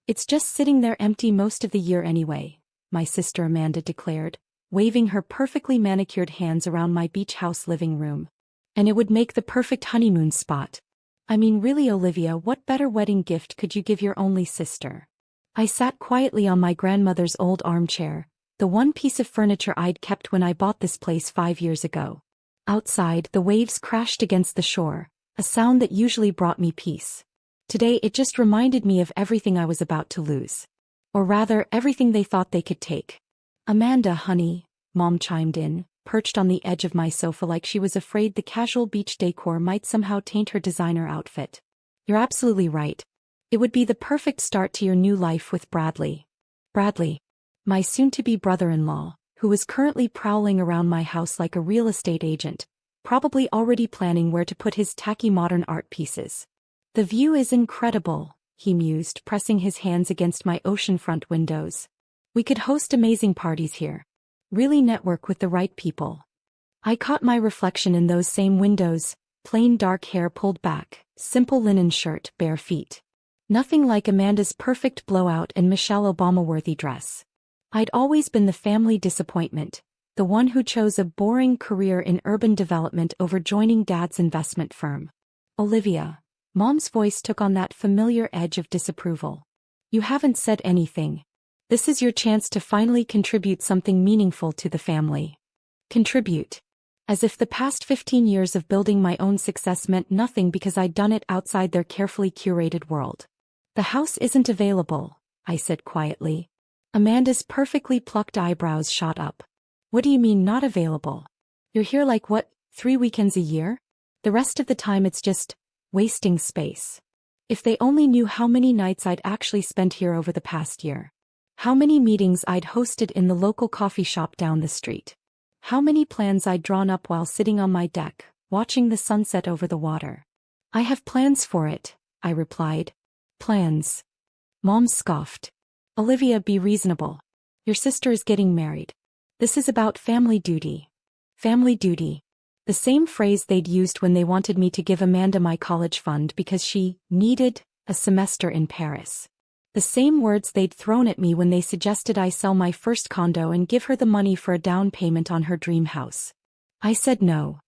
It's just sitting there empty most of the year anyway, my sister Amanda declared, waving her perfectly manicured hands around my beach house living room. And it would make the perfect honeymoon spot. I mean, really, Olivia, what better wedding gift could you give your only sister? I sat quietly on my grandmother's old armchair, the one piece of furniture I'd kept when I bought this place 5 years ago. Outside, the waves crashed against the shore, a sound that usually brought me peace. Today it just reminded me of everything I was about to lose. Or rather, everything they thought they could take. Amanda, honey, Mom chimed in, perched on the edge of my sofa like she was afraid the casual beach decor might somehow taint her designer outfit. You're absolutely right. It would be the perfect start to your new life with Bradley. Bradley, my soon-to-be brother-in-law, who was currently prowling around my house like a real estate agent, probably already planning where to put his tacky modern art pieces. The view is incredible, he mused, pressing his hands against my oceanfront windows. We could host amazing parties here. Really network with the right people. I caught my reflection in those same windows, plain dark hair pulled back, simple linen shirt, bare feet. Nothing like Amanda's perfect blowout and Michelle Obama-worthy dress. I'd always been the family disappointment, the one who chose a boring career in urban development over joining Dad's investment firm. Olivia, Mom's voice took on that familiar edge of disapproval. You haven't said anything. This is your chance to finally contribute something meaningful to the family. Contribute. As if the past 15 years of building my own success meant nothing because I'd done it outside their carefully curated world. The house isn't available, I said quietly. Amanda's perfectly plucked eyebrows shot up. What do you mean not available? You're here like what, 3 weekends a year? The rest of the time it's just wasting space. If they only knew how many nights I'd actually spent here over the past year. How many meetings I'd hosted in the local coffee shop down the street. How many plans I'd drawn up while sitting on my deck, watching the sunset over the water. I have plans for it, I replied. Plans. Mom scoffed. Olivia, be reasonable. Your sister is getting married. This is about family duty. Family duty. The same phrase they'd used when they wanted me to give Amanda my college fund because she needed a semester in Paris. The same words they'd thrown at me when they suggested I sell my first condo and give her the money for a down payment on her dream house. I said no.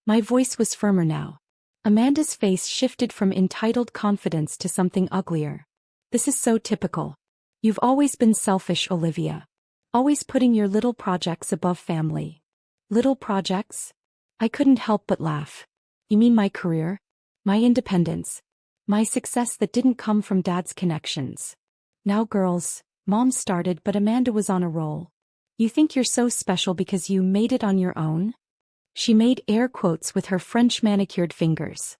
My voice was firmer now. Amanda's face shifted from entitled confidence to something uglier. This is so typical. You've always been selfish, Olivia. Always putting your little projects above family. Little projects? I couldn't help but laugh. You mean my career? My independence? My success that didn't come from Dad's connections? Now girls, Mom started, but Amanda was on a roll. You think you're so special because you made it on your own? She made air quotes with her French manicured fingers.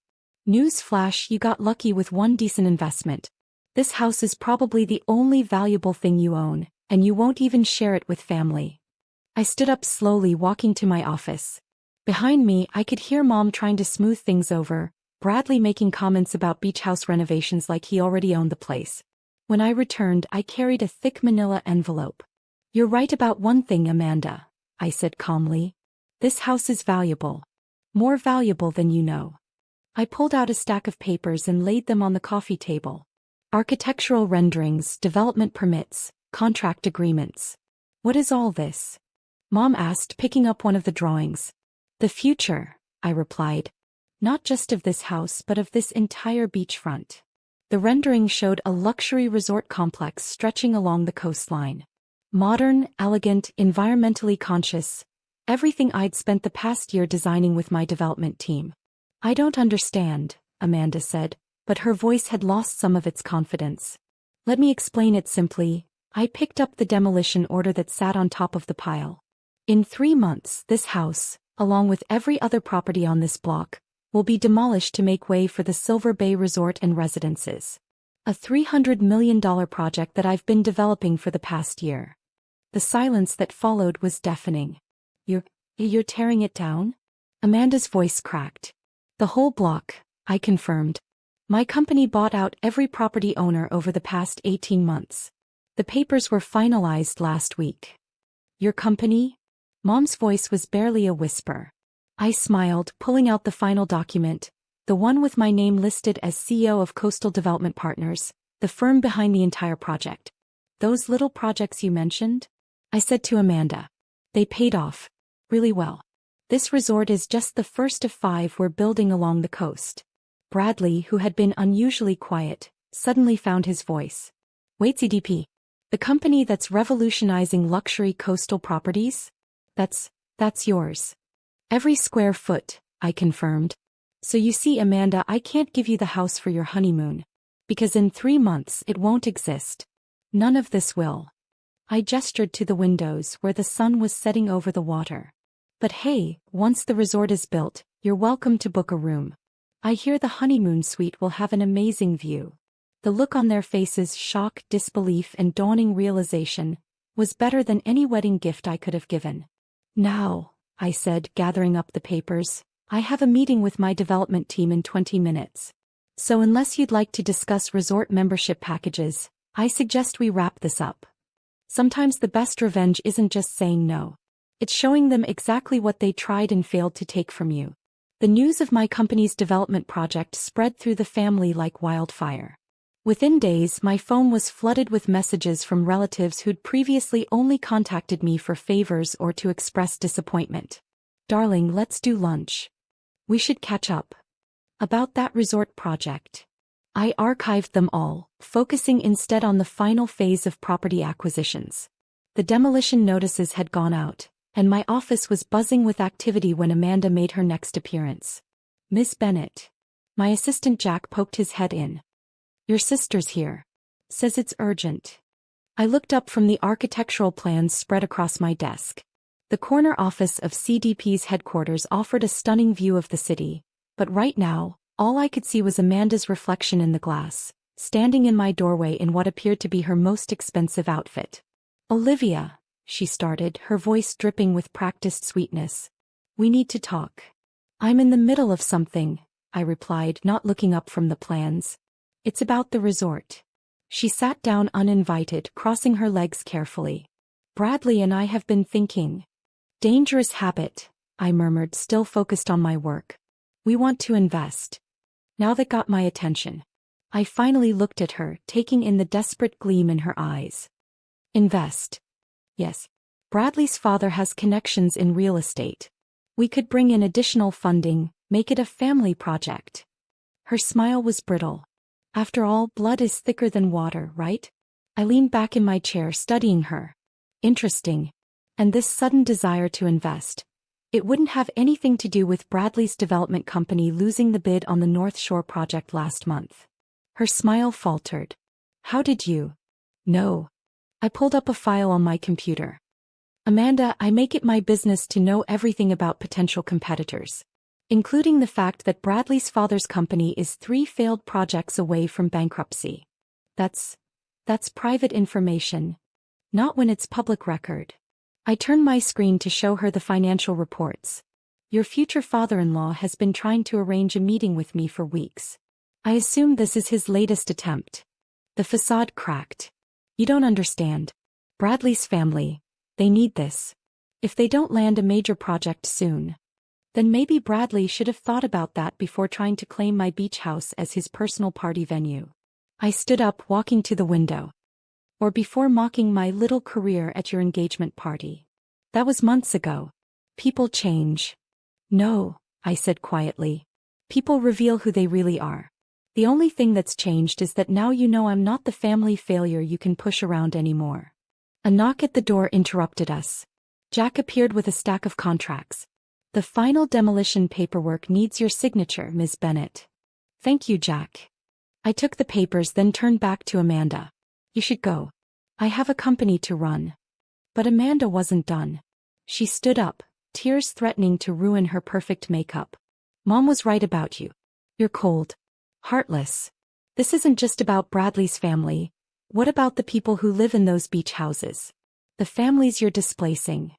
Newsflash, you got lucky with one decent investment. This house is probably the only valuable thing you own, and you won't even share it with family. I stood up slowly, walking to my office. Behind me, I could hear Mom trying to smooth things over, Bradley making comments about beach house renovations like he already owned the place. When I returned, I carried a thick manila envelope. You're right about one thing, Amanda, I said calmly. This house is valuable. More valuable than you know. I pulled out a stack of papers and laid them on the coffee table. Architectural renderings, development permits, contract agreements. What is all this? Mom asked, picking up one of the drawings. The future, I replied. Not just of this house but of this entire beachfront. The rendering showed a luxury resort complex stretching along the coastline. Modern, elegant, environmentally conscious. Everything I'd spent the past year designing with my development team. I don't understand, Amanda said, but her voice had lost some of its confidence. Let me explain it simply. I picked up the demolition order that sat on top of the pile. In 3 months, this house, along with every other property on this block, will be demolished to make way for the Silver Bay Resort and Residences. A $300 million project that I've been developing for the past year. The silence that followed was deafening. You're tearing it down? Amanda's voice cracked. The whole block, I confirmed. My company bought out every property owner over the past 18 months. The papers were finalized last week. Your company? Mom's voice was barely a whisper. I smiled, pulling out the final document, the one with my name listed as CEO of Coastal Development Partners, the firm behind the entire project. Those little projects you mentioned? I said to Amanda. They paid off. Really well. This resort is just the first of 5 we're building along the coast. Bradley, who had been unusually quiet, suddenly found his voice. Wait, CDP. The company that's revolutionizing luxury coastal properties? That's yours. Every square foot, I confirmed. So you see, Amanda, I can't give you the house for your honeymoon. Because in 3 months it won't exist. None of this will. I gestured to the windows where the sun was setting over the water. But hey, once the resort is built, you're welcome to book a room. I hear the honeymoon suite will have an amazing view. The look on their faces, shock, disbelief, and dawning realization, was better than any wedding gift I could have given. Now, I said, gathering up the papers, I have a meeting with my development team in 20 minutes. So unless you'd like to discuss resort membership packages, I suggest we wrap this up. Sometimes the best revenge isn't just saying no. It's showing them exactly what they tried and failed to take from you. The news of my company's development project spread through the family like wildfire. Within days, my phone was flooded with messages from relatives who'd previously only contacted me for favors or to express disappointment. Darling, let's do lunch. We should catch up. About that resort project. I archived them all, focusing instead on the final phase of property acquisitions. The demolition notices had gone out, and my office was buzzing with activity when Amanda made her next appearance. Miss Bennett. My assistant Jack poked his head in. Your sister's here. Says it's urgent. I looked up from the architectural plans spread across my desk. The corner office of CDP's headquarters offered a stunning view of the city, but right now, all I could see was Amanda's reflection in the glass, standing in my doorway in what appeared to be her most expensive outfit. Olivia, she started, her voice dripping with practiced sweetness. We need to talk. I'm in the middle of something, I replied, not looking up from the plans. It's about the resort. She sat down uninvited, crossing her legs carefully. Bradley and I have been thinking. Dangerous habit, I murmured, still focused on my work. We want to invest. Now that got my attention. I finally looked at her, taking in the desperate gleam in her eyes. Invest. Yes. Bradley's father has connections in real estate. We could bring in additional funding, make it a family project. Her smile was brittle. After all, blood is thicker than water, right? I leaned back in my chair, studying her. Interesting. And this sudden desire to invest. It wouldn't have anything to do with Bradley's development company losing the bid on the North Shore project last month. Her smile faltered. How did you know? I pulled up a file on my computer. Amanda, I make it my business to know everything about potential competitors, including the fact that Bradley's father's company is 3 failed projects away from bankruptcy. That's private information. Not when it's public record. I turned my screen to show her the financial reports. Your future father-in-law has been trying to arrange a meeting with me for weeks. I assume this is his latest attempt. The facade cracked. You don't understand. Bradley's family, they need this. If they don't land a major project soon, then maybe Bradley should have thought about that before trying to claim my beach house as his personal party venue. I stood up, walking to the window. Or before mocking my little career at your engagement party. That was months ago. People change. No, I said quietly. People reveal who they really are. The only thing that's changed is that now you know I'm not the family failure you can push around anymore. A knock at the door interrupted us. Jack appeared with a stack of contracts. The final demolition paperwork needs your signature, Ms. Bennett. Thank you, Jack. I took the papers, then turned back to Amanda. You should go. I have a company to run. But Amanda wasn't done. She stood up, tears threatening to ruin her perfect makeup. Mom was right about you. You're cold. Heartless. This isn't just about Bradley's family. What about the people who live in those beach houses? The families you're displacing.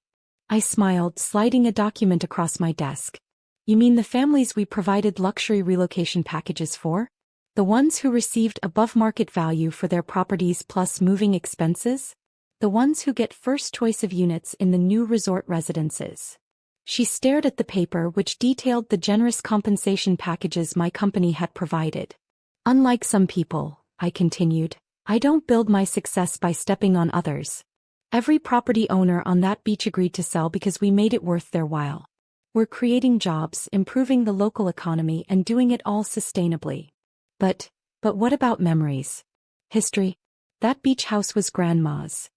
I smiled, sliding a document across my desk. You mean the families we provided luxury relocation packages for? The ones who received above-market value for their properties plus moving expenses? The ones who get first choice of units in the new resort residences. She stared at the paper, which detailed the generous compensation packages my company had provided. Unlike some people, I continued, I don't build my success by stepping on others. Every property owner on that beach agreed to sell because we made it worth their while. We're creating jobs, improving the local economy, and doing it all sustainably. But what about memories? History? That beach house was Grandma's.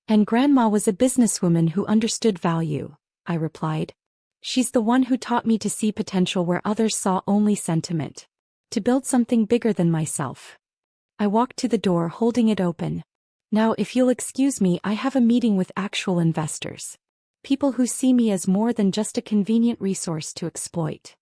And Grandma was a businesswoman who understood value, I replied. She's the one who taught me to see potential where others saw only sentiment. To build something bigger than myself. I walked to the door holding it open. Now if you'll excuse me, I have a meeting with actual investors. People who see me as more than just a convenient resource to exploit.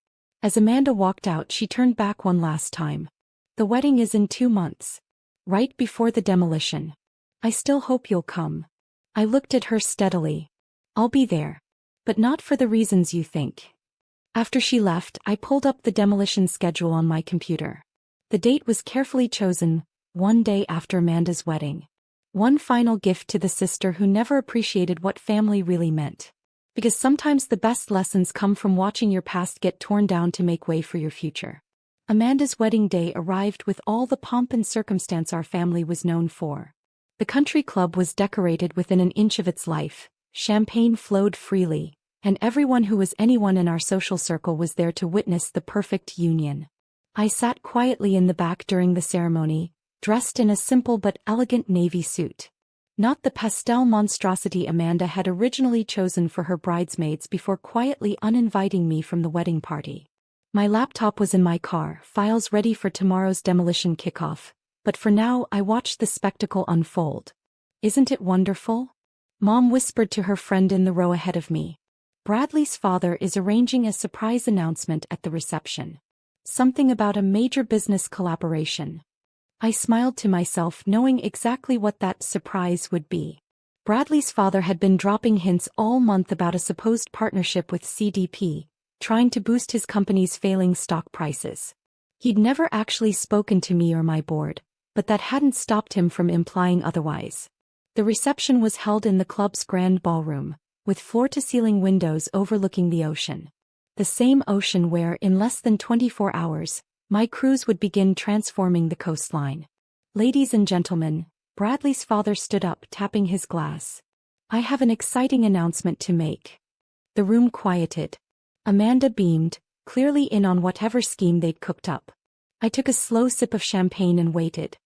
As Amanda walked out, she turned back one last time. The wedding is in 2 months. Right before the demolition. I still hope you'll come. I looked at her steadily. I'll be there. But not for the reasons you think. After she left, I pulled up the demolition schedule on my computer. The date was carefully chosen, one day after Amanda's wedding. One final gift to the sister who never appreciated what family really meant. Because sometimes the best lessons come from watching your past get torn down to make way for your future. Amanda's wedding day arrived with all the pomp and circumstance our family was known for. The country club was decorated within an inch of its life, champagne flowed freely, and everyone who was anyone in our social circle was there to witness the perfect union. I sat quietly in the back during the ceremony, dressed in a simple but elegant navy suit. Not the pastel monstrosity Amanda had originally chosen for her bridesmaids before quietly uninviting me from the wedding party. My laptop was in my car, files ready for tomorrow's demolition kickoff, but for now I watched the spectacle unfold. Isn't it wonderful? Mom whispered to her friend in the row ahead of me. Bradley's father is arranging a surprise announcement at the reception. Something about a major business collaboration. I smiled to myself, knowing exactly what that surprise would be. Bradley's father had been dropping hints all month about a supposed partnership with CDP, trying to boost his company's failing stock prices. He'd never actually spoken to me or my board, but that hadn't stopped him from implying otherwise. The reception was held in the club's grand ballroom, with floor-to-ceiling windows overlooking the ocean. The same ocean where, in less than 24 hours, my cruise would begin transforming the coastline. Ladies and gentlemen, Bradley's father stood up, tapping his glass. I have an exciting announcement to make. The room quieted. Amanda beamed, clearly in on whatever scheme they'd cooked up. I took a slow sip of champagne and waited.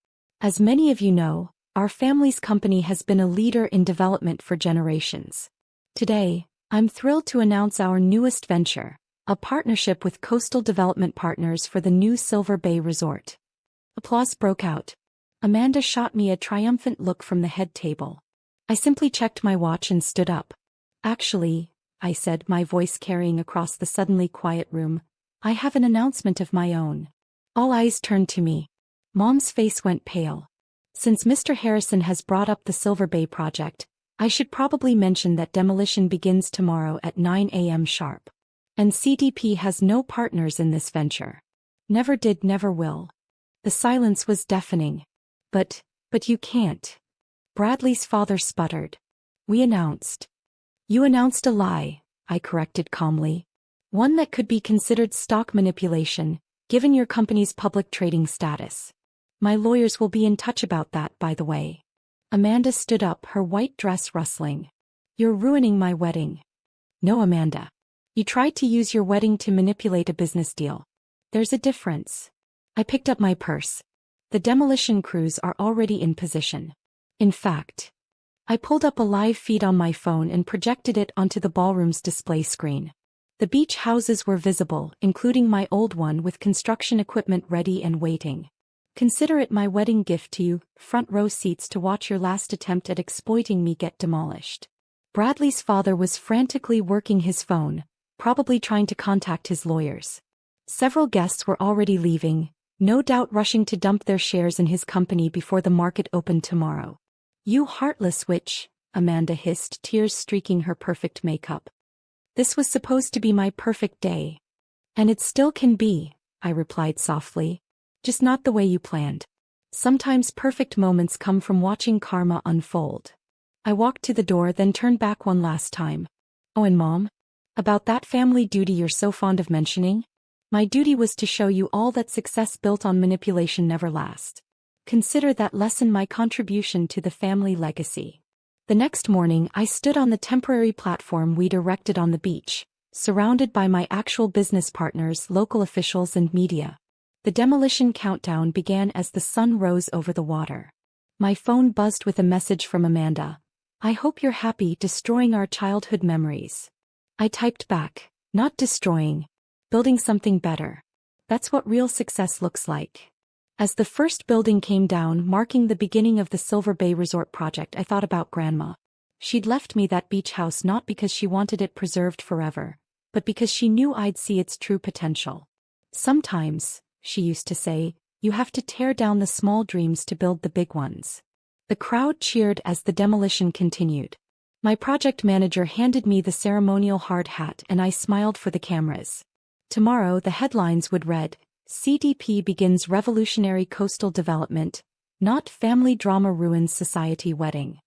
As many of you know, our family's company has been a leader in development for generations. Today, I'm thrilled to announce our newest venture, a partnership with Coastal Development Partners for the new Silver Bay Resort. Applause broke out. Amanda shot me a triumphant look from the head table. I simply checked my watch and stood up. Actually, I said, my voice carrying across the suddenly quiet room, I have an announcement of my own. All eyes turned to me. Mom's face went pale. Since Mr. Harrison has brought up the Silver Bay project, I should probably mention that demolition begins tomorrow at 9 a.m. sharp. And CDP has no partners in this venture. Never did, never will. The silence was deafening. But you can't. Bradley's father sputtered. We announced. You announced a lie, I corrected calmly. One that could be considered stock manipulation, given your company's public trading status. My lawyers will be in touch about that, by the way. Amanda stood up, her white dress rustling. You're ruining my wedding. No, Amanda. You tried to use your wedding to manipulate a business deal. There's a difference. I picked up my purse. The demolition crews are already in position. In fact, I pulled up a live feed on my phone and projected it onto the ballroom's display screen. The beach houses were visible, including my old one with construction equipment ready and waiting. Consider it my wedding gift to you, front row seats to watch your last attempt at exploiting me get demolished. Bradley's father was frantically working his phone, probably trying to contact his lawyers. Several guests were already leaving, no doubt rushing to dump their shares in his company before the market opened tomorrow. You heartless witch, Amanda hissed, tears streaking her perfect makeup. This was supposed to be my perfect day. And it still can be, I replied softly. Just not the way you planned. Sometimes perfect moments come from watching karma unfold. I walked to the door, then turned back one last time. Oh, and Mom? About that family duty you're so fond of mentioning? My duty was to show you all that success built on manipulation never lasts. Consider that lesson my contribution to the family legacy. The next morning I stood on the temporary platform we'd erected on the beach, surrounded by my actual business partners, local officials and media. The demolition countdown began as the sun rose over the water. My phone buzzed with a message from Amanda. "I hope you're happy destroying our childhood memories." I typed back, "Not destroying. Building something better. That's what real success looks like." As the first building came down, marking the beginning of the Silver Bay Resort project, I thought about Grandma. She'd left me that beach house not because she wanted it preserved forever, but because she knew I'd see its true potential. "Sometimes," she used to say, "you have to tear down the small dreams to build the big ones." The crowd cheered as the demolition continued. My project manager handed me the ceremonial hard hat and I smiled for the cameras. Tomorrow the headlines would read, "CDP begins revolutionary coastal development, not family drama ruins society wedding."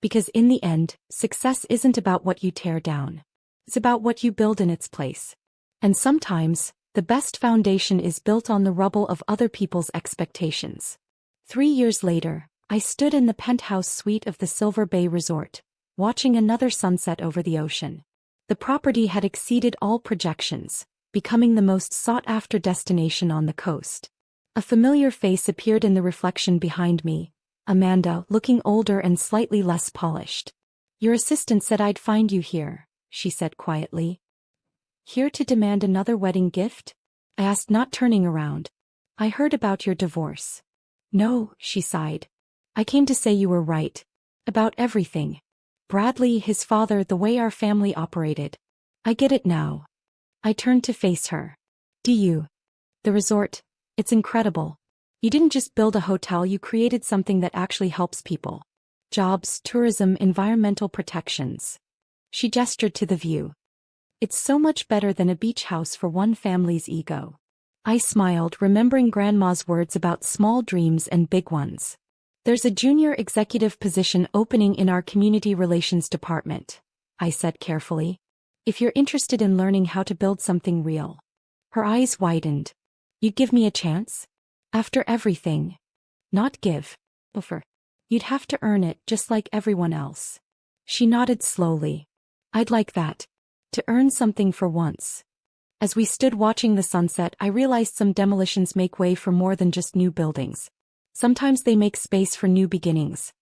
Because in the end, success isn't about what you tear down. It's about what you build in its place. And sometimes, the best foundation is built on the rubble of other people's expectations. 3 years later, I stood in the penthouse suite of the Silver Bay Resort, watching another sunset over the ocean. The property had exceeded all projections, becoming the most sought-after destination on the coast. A familiar face appeared in the reflection behind me, Amanda, looking older and slightly less polished. "Your assistant said I'd find you here," she said quietly. "Here to demand another wedding gift?" I asked, not turning around. "I heard about your divorce." "No," she sighed. "I came to say you were right. About everything. Bradley, his father, the way our family operated. I get it now." I turned to face her. "Do you? The resort, it's incredible. You didn't just build a hotel, you created something that actually helps people. Jobs, tourism, environmental protections." She gestured to the view. "It's so much better than a beach house for one family's ego." I smiled, remembering Grandma's words about small dreams and big ones. "There's a junior executive position opening in our community relations department," I said carefully. "If you're interested in learning how to build something real." Her eyes widened. "You'd give me a chance? After everything?" "Not give. Offer. You'd have to earn it just like everyone else." She nodded slowly. "I'd like that. To earn something for once." As we stood watching the sunset, I realized some demolitions make way for more than just new buildings. Sometimes they make space for new beginnings.